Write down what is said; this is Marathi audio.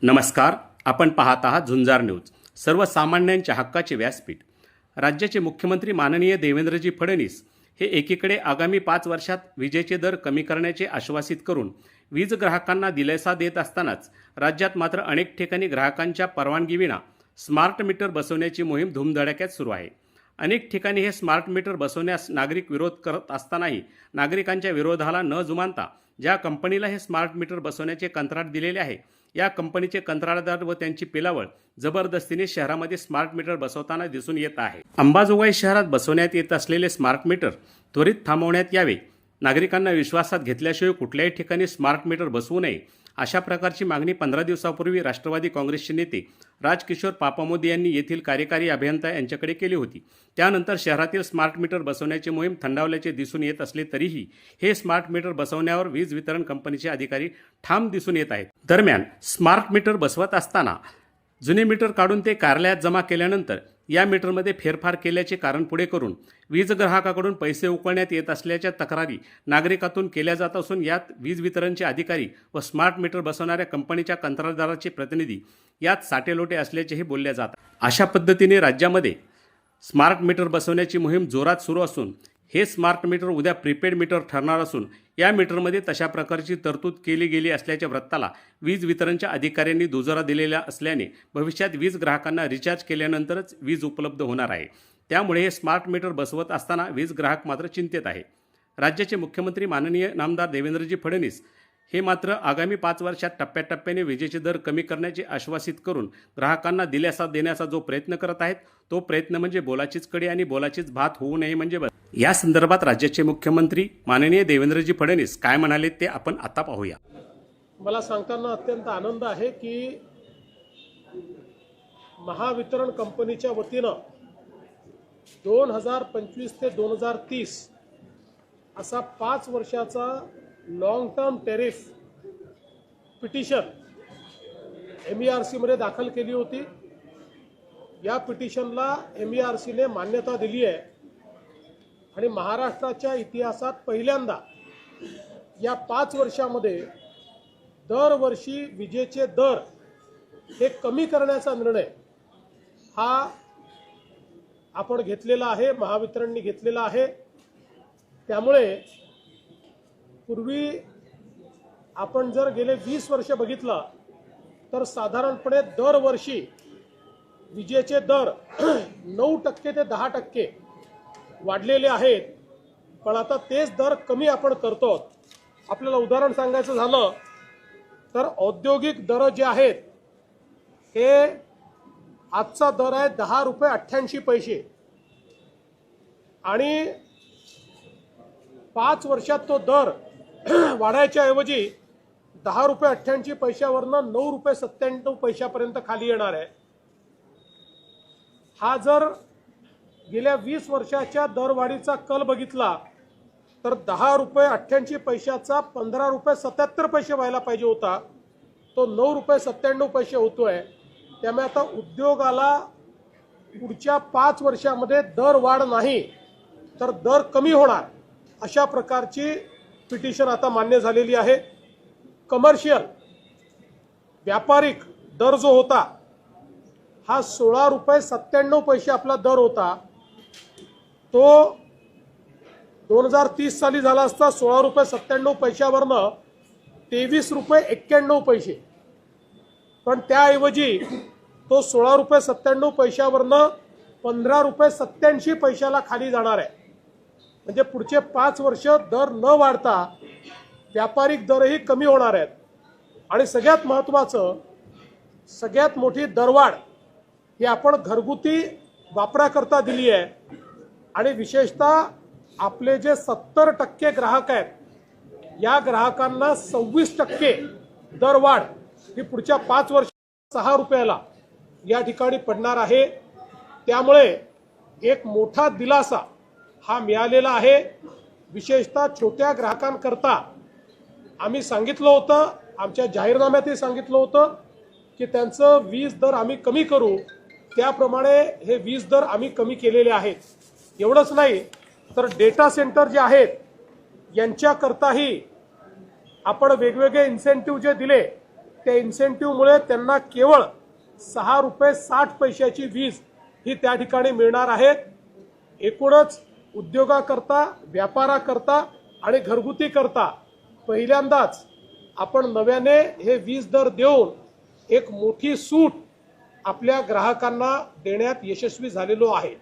नमस्कार. आपण पाहत आहात झुंजार न्यूज, सर्वसामान्यांच्या हक्काचे व्यासपीठ. राज्याचे मुख्यमंत्री माननीय देवेंद्रजी फडणवीस हे एकीकडे आगामी 5 वर्षात विजेचे दर कमी करण्याचे आश्वासित करून वीज ग्राहकांना दिलासा देत असतानाच राज्यात मात्र अनेक ठिकाणी ग्राहकांच्या परवानगीविना स्मार्ट मीटर बसवण्याची मोहीम धूमधडाक्यात सुरू आहे. अनेक ठिकाणी हे स्मार्ट मीटर बसवण्यास नागरिक विरोध करत असतानाही नागरिकांच्या विरोधाला न जुमानता ज्या कंपनीला हे स्मार्ट मीटर बसवण्याचे कंत्राट दिलेले आहे, या कंपनीचे कंत्राटदार व त्यांची पिलावळ जबरदस्तीने शहरामध्ये स्मार्ट मीटर बसवताना दिसून येत आहे. अंबाजोगाई शहरात बसवण्यात येत असलेले स्मार्ट मीटर त्वरित थांबवण्यात यावे. नागरिकांना विश्वासात घेतल्याशिवाय कुठल्याही ठिकाणी स्मार्ट मीटर बसवू नये, अशा प्रकारची मागणी 15 दिवसापूर्वी राष्ट्रवादी काँग्रेसचे नेते राजकिशोर पापामोदी यांनी येथील कार्यकारी अभियंता यांच्याकडे केली होती. त्यानंतर शहरातील स्मार्ट मीटर बसवण्याची मोहीम थंडावल्याचे दिसून येत असले तरीही हे स्मार्ट मीटर बसवण्यावर वीज वितरण कंपनीचे अधिकारी ठाम दिसून येत आहेत. दरम्यान स्मार्ट मीटर बसवत असताना जुने मीटर काढून ते कार्यालयात जमा केल्यानंतर या मीटरमध्ये फेरफार केल्याचे कारण पुढे करून वीज ग्राहकाकडून पैसे उकळण्यात येत असल्याच्या तक्रारी नागरिकातून केल्या जात असून यात वीज वितरणचे अधिकारी व स्मार्ट मीटर बसवणाऱ्या कंपनीच्या कंत्राटदाराचे प्रतिनिधी यात साटेलोटे असल्याचेही बोलले जातात. अशा पद्धतीने राज्यामध्ये स्मार्ट मीटर बसवण्याची मोहीम जोरात सुरू असून हे स्मार्ट मीटर उद्या प्रीपेड मीटर ठरणार असून या मीटरमध्ये तशा प्रकारची तरतूद केली गेली असल्याच्या वृत्ताला वीज वितरणच्या अधिकाऱ्यांनी दुजोरा दिलेला असल्याने भविष्यात वीज ग्राहकांना रिचार्ज केल्यानंतरच वीज उपलब्ध होणार आहे. त्यामुळे हे स्मार्ट मीटर बसवत असताना वीज ग्राहक मात्र चिंतेत आहे. राज्याचे मुख्यमंत्री माननीय नामदार देवेंद्रजी फडणवीस हे मात्र आगामी 5 वर्षात टप्प्याटप्प्याने विजेचे दर कमी करण्याचे आश्वासित करून ग्राहकांना दिलासा देण्याचा जो प्रयत्न करत आहेत, तो प्रयत्न म्हणजे बोलाचीच कडी आणि बोलाचीच भात होऊ नये म्हणजे बस. या संदर्भात राज्याचे मुख्यमंत्री माननीय देवेंद्रजी फडणवीस काय म्हणाले ते आपण आता पाहूया. मला सांगताना अत्यंत आनंद आहे की महावितरण कंपनीच्या वतीनं 2025 ते 2030 असा 5 वर्षाचा long term tariff petition MERC मध्ये दाखल केली होती. या पिटिशनला MERCने मान्यता दिली आहे आणि महाराष्ट्राच्या इतिहासात पहिल्यांदा या 5 वर्षामध्ये दरवर्षी विजेचे दर हे कमी करण्याचा निर्णय हा आपण घेतलेला आहे, महावितरणने घेतलेला आहे. त्यामुळे पूर्वी आपण जर गेले 20 वर्ष बघितलं तर साधारणपणे दरवर्षी विजेचे दर 9% ते 10% वाढलेले आहेत. पण आता तेच दर कमी आपण करतो. आपल्याला उदाहरण सांगायचं झालं तर औद्योगिक दर जे आहेत हे आजचा दर आहे 10 रुपये 88 पैसे आणि 5 वर्षात तो दर वाढायच्या ऐवजी 10 रुपये 88 पैशावरनं 9 रुपये 97 पैशापर्यंत खाली येणार आहे. हा जर गेल्या 20 वर्षाच्या दरवाढीचा कल बघितला तर 10 रुपये 88 पैशाचा 15 रुपये 77 पैसे व्हायला पाहिजे होता, तो 9 रुपये 97 पैसे होतोय. त्यामुळे आता उद्योगाला पुढच्या 5 वर्षामध्ये दर वाढ नाही तर दर कमी होणार अशा प्रकारची पिटिशन आता मान्य झालेली आहे. कमर्शियल व्यापारिक दर जो होता हा 16 रुपये 97 पैसे आपला दर होता, तो 2030 साली झाला असता 16 रुपये 97 पैशावरनं 23 रुपये 91 पैसे. पण त्याऐवजी तो 16 रुपये 97 पैशावरनं 15 रुपये 87 पैशाला खाली जाणार आहे. म्हणजे पुढचे 5 वर्ष दर न वाढता व्यापारिक दरही कमी होणार आहेत. आणि सगळ्यात महत्त्वाचं, सगळ्यात मोठी दरवाढ ही आपण घरगुती वापराकरता दिली आहे. आणि विशेषतः आपले जे 70% ग्राहक आहेत या ग्राहकांना 26% दरवाढ ही पुढच्या 5 वर्ष 6 रुपयाला या ठिकाणी पडणार आहे. त्यामुळे एक मोठा दिलासा हा मिळालेला आहे. विशेषतः छोट्या ग्राहकांकरता आम्ही सांगितलं होतं, आमच्या जाहीरनाम्यातही सांगितलं होतं की त्यांचं वीज दर आम्ही कमी करू. त्याप्रमाणे हे वीज दर आम्ही कमी केलेले आहेत. एवढंच नाही तर डेटा सेंटर जे आहेत यांच्याकरताही आपण वेगवेगळे इन्सेंटिव्ह जे दिले त्या इन्सेंटिव्हमुळे त्यांना केवळ 6 रुपये 60 पैशाची वीज ही त्या ठिकाणी मिळणार आहे. एकूणच उद्योगाकरता, व्यापाराकरता आणि घरगुती करता पहिल्यांदाच आपण नव्याने हे वीज दर देऊन एक मोठी सूट आपल्या ग्राहकांना देण्यात यशस्वी झालेलो आहे.